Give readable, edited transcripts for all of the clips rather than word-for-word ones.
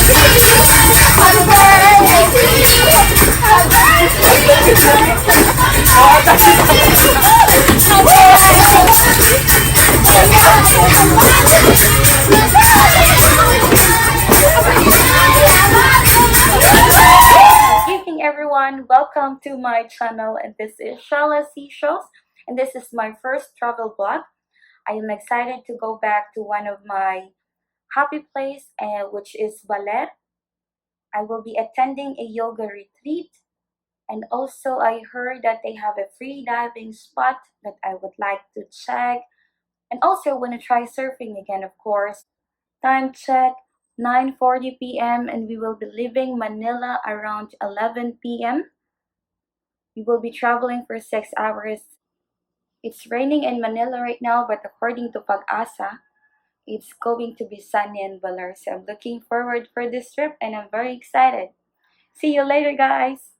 Evening everyone, welcome to my channel, and this is Shailaseashells, and this is my first travel vlog. I am excited to go back to one of my happy place, which is Baler. I will be attending a yoga retreat, and also I heard that they have a free diving spot that I would like to check, and also want to try surfing again, of course. Time check 9:40 p.m. and we will be leaving Manila around 11 p.m. We will be traveling for 6 hours. It's raining in Manila right now, but according to Pag-asa, it's going to be sunny in Baler. So I'm looking forward for this trip and I'm very excited. See you later, guys!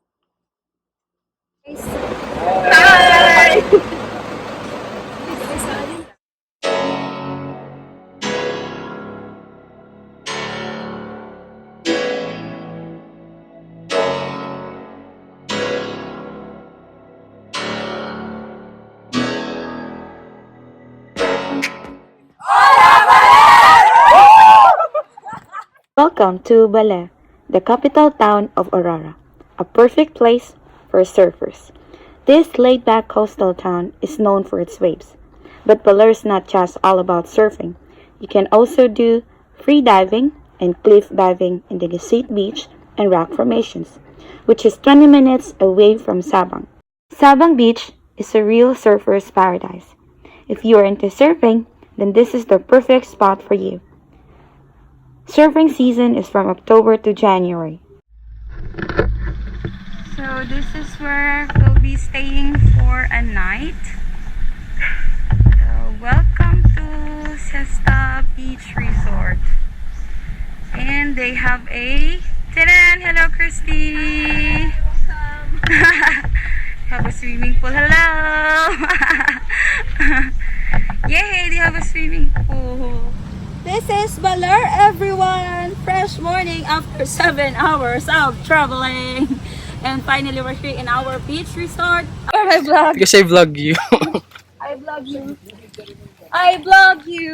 Welcome to Baler, the capital town of Aurora, a perfect place for surfers. This laid-back coastal town is known for its waves, but Baler is not just all about surfing. You can also do free diving and cliff diving in the Gasite Beach and rock formations, which is 20 minutes away from Sabang. Sabang Beach is a real surfer's paradise. If you are into surfing, then this is the perfect spot for you. Surfing season is from October to January. So this is where we'll be staying for a night. Welcome to Siesta Beach Resort. And they have a... Tadaan! Hello, Christy! Welcome! Have a swimming pool. Hello! Yay! They have a swimming pool. This is Baler, everyone! Fresh morning after 7 hours of traveling. And finally, we're here in our beach resort. For my vlog. Because I vlog you. I vlog you. I vlog you.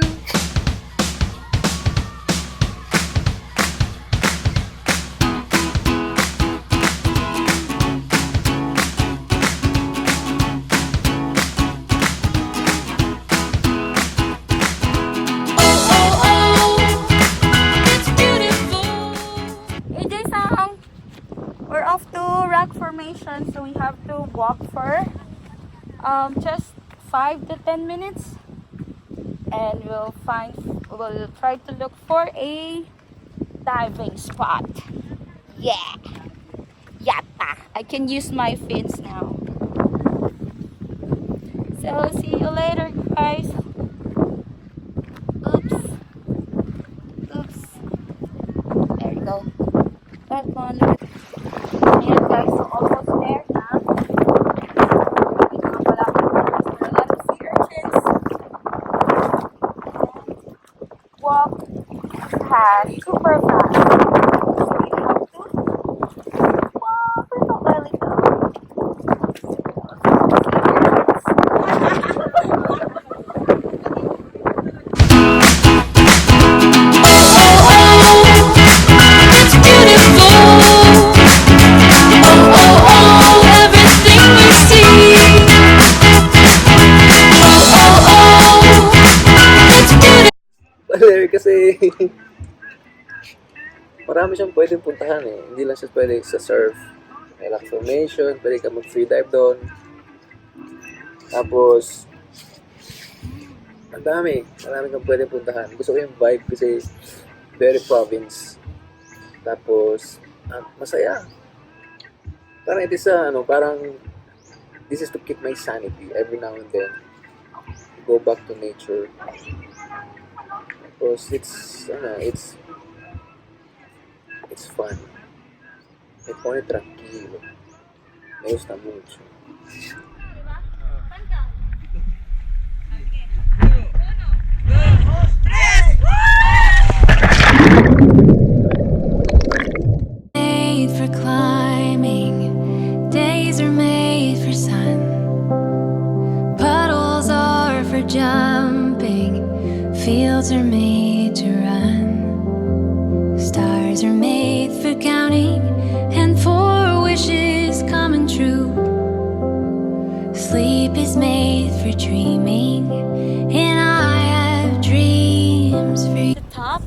We're off to rock formation, so we have to walk for just 5 to 10 minutes, and we'll try to look for a diving spot. Yeah, yatta! I can use my fins now. So see you later, guys. Oops. There you go. That one. Ayan guys, so almost there na. A lot of sea urchins. Walk fast, super fast. So we have to walk little by little. Baler kasi marami siyang pwedeng puntahan eh. Hindi lang siya pwede sa surf. May rock formation, pwede ka mag-free dive doon. Tapos, marami kang pwedeng puntahan. Gusto ko yung vibe kasi very province. Tapos, masaya. Parang it is parang this is to keep my sanity every now and then. Go back to nature. Tapos, it's fun. Me pone tranquilo. Me gusta mucho. Days are made for counting and for wishes coming true. Sleep is made for dreaming, and I have dreams for you. The top.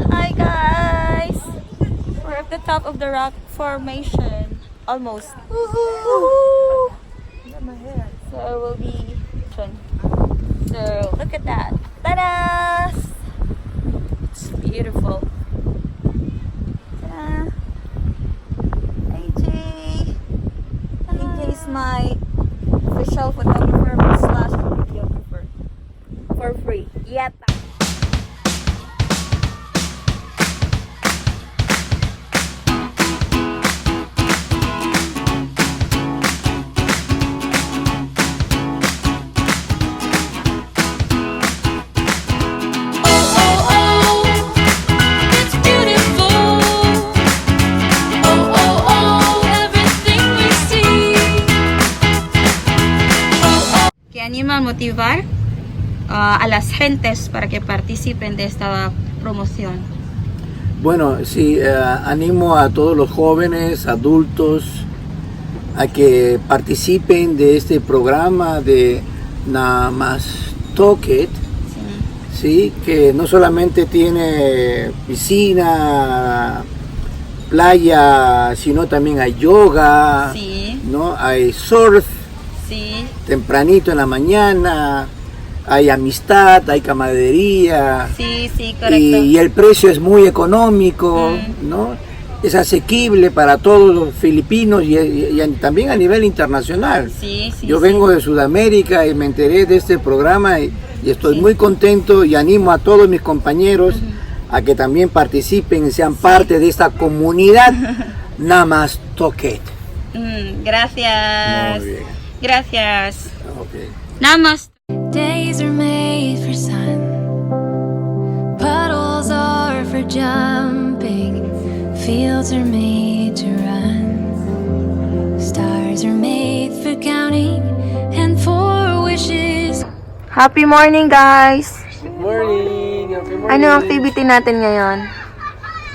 Hi guys! We're at the top of the rock formation. Almost. Woohoo! So we'll be. So look at that. Ta-da! It's beautiful. Ta-da! AJ! AJ is my official photographer slash videographer. For free. Yep. Que anima a motivar a las gentes para que participen de esta promoción. Bueno, sí, animo a todos los jóvenes, adultos, a que participen de este programa de Namaste Stoked, sí, que no solamente tiene piscina, playa, sino también hay yoga, Sí, ¿no? Hay surf sí, tempranito en la mañana, hay amistad, hay camaradería. sí, sí, correcto. Y el precio es muy económico, ¿no? Es asequible para todos los filipinos y también a nivel internacional. Sí, sí, Yo sí. vengo de Sudamérica y me enteré de este programa y estoy muy contento y animo a todos mis compañeros a que también participen y sean parte de esta comunidad Namaste Stoked. Gracias. Muy bien. Gracias. Okay. Namaste. Days are made for sun, puddles are for jumping, fields are made to run, stars are made for counting and for wishes. Happy morning, guys! Good morning! Happy morning! Ano activity natin ngayon?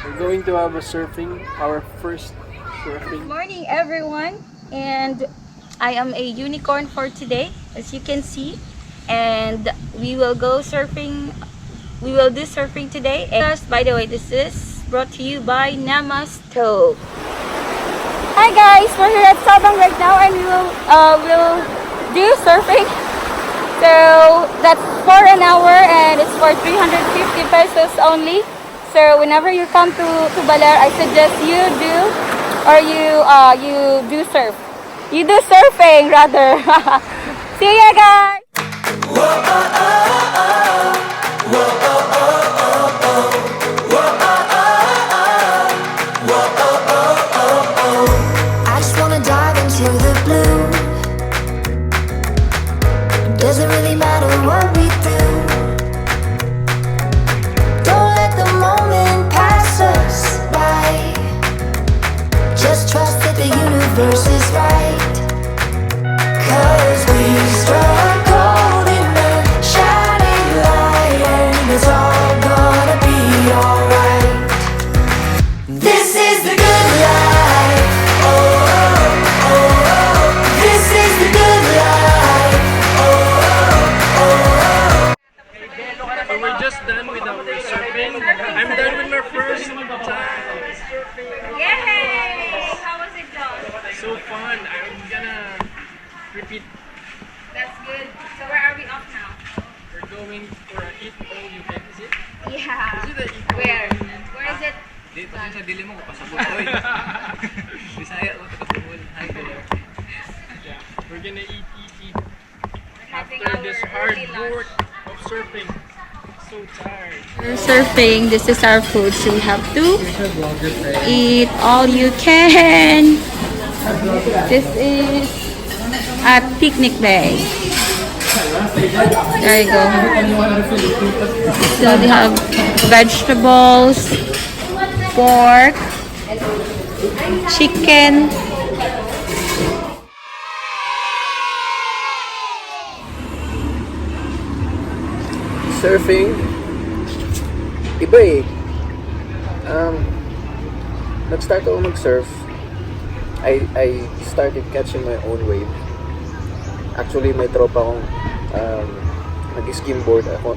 We're going to have a surfing, our first surfing. Good morning, everyone. And I am a unicorn for today, as you can see. And we will go surfing. We will do surfing today. And by the way, this is brought to you by Namaste Stoked. Hi guys, we're here at Sabang right now, and we'll do surfing. So that's for an hour, and it's for 350 pesos only. So whenever you come to Baler, I suggest you do surf. You do surfing rather. See ya guys. I just wanna dive into the blue. Doesn't really matter what we do. Don't let the moment pass us by. Just trust that the universe is right. 'Cause we struck gold in the shining light, and it's all gonna be alright. This is the good life. Oh, oh, oh, oh. This is the good life. Oh, oh, oh, oh. So we're just done with our surfing. I'm done with my first time surfing. Yay! How was it, John? So fun. I'm gonna repeat. That's good. So where are we off now? We're going for a eat all you can. Is it? Yeah. Is it a eat all Where? you can? Where is it? Di, pasensya sa dili mo ko pasabot oy. Bisaya mo taga-Bohol. Hi there. Yeah. We're gonna eat. Having After our this hard early lunch. work of surfing. So tired. We're surfing. This is our food, so we have to eat all you can. This is a picnic day. There you go. So they have vegetables, pork, chicken. Surfing, iba eh. nag-start ako mag-surf. I started catching my own wave. Actually, may tropa akong nag-skimboard. Ako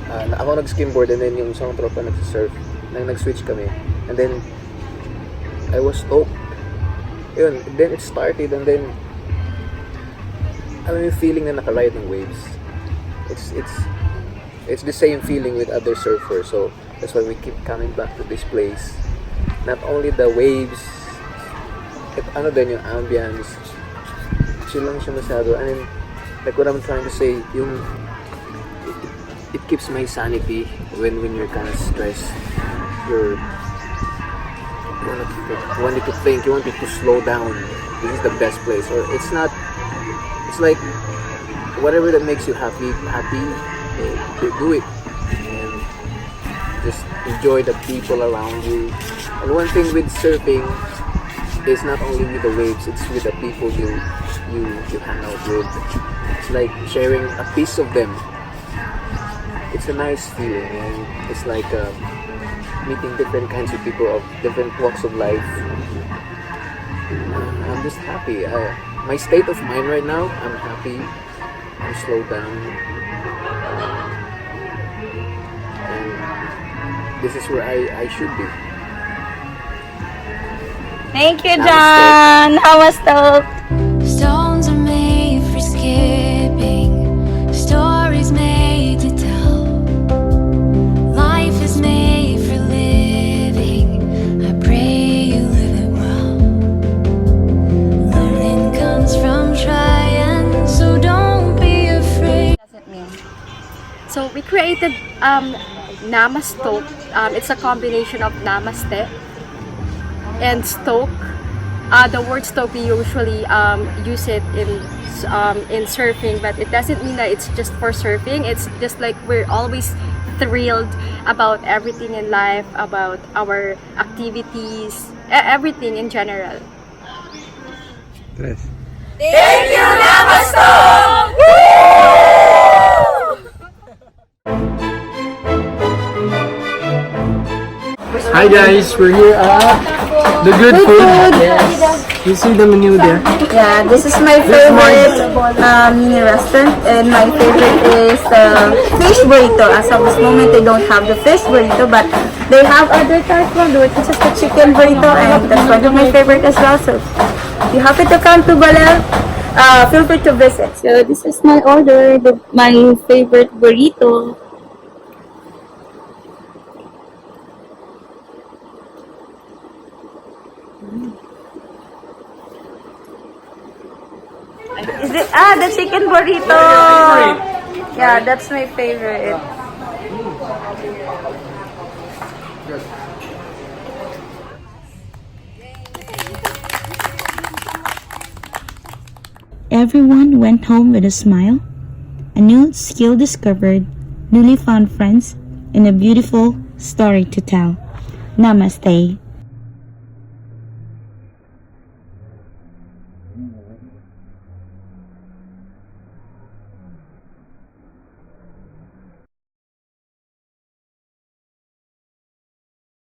nag-skimboard and then yung isang tropa nag-surf. Nag-switch kami. And then, I was stoked. Yun, then it started and then, alam yung feeling na nakaride ng waves. It's the same feeling with other surfers. So, that's why we keep coming back to this place. Not only the waves, ano din yung ambience, chill lang siya masyado. I mean, like what I'm trying to say, yung it keeps my sanity when you're kind of stressed. You wanted to think, you wanted to slow down. This is the best place. Or it's not, it's like whatever that makes you happy, do it. And just enjoy the people around you. And one thing with surfing is not only with the waves, it's with the people you hang out with. It's like sharing a piece of them. It's a nice feeling, and it's like meeting different kinds of people of different walks of life. I'm just happy. My state of mind right now, I'm happy. I'm slowed down. And this is where I should be. Thank you, Namaste. John. Namaste Stoked. Stones are made for skipping, stories made to tell. Life is made for living. I pray you live it well. Learning comes from trying, so don't be afraid. What does it mean? So we created Namaste Stoked. It's a combination of Namaste and stoke. The word stoke, we usually use it in surfing, but it doesn't mean that it's just for surfing. It's just like we're always thrilled about everything in life, about our activities, everything in general. Yes. Thank you, Namaste! Hi guys, we're here at the Good Food. Yes. You see the menu there. Yeah, this is my favorite mini restaurant, and my favorite is the fish burrito. As of this moment, they don't have the fish burrito, but they have other types of it, which is the chicken burrito, and that's one of my favorite as well. So, if you happen to come to Baler, feel free to visit. So, this is my order, my favorite burrito. Is it the chicken burrito? Yeah, that's my favorite. Everyone went home with a smile, a new skill discovered, newly found friends, and a beautiful story to tell. Namaste.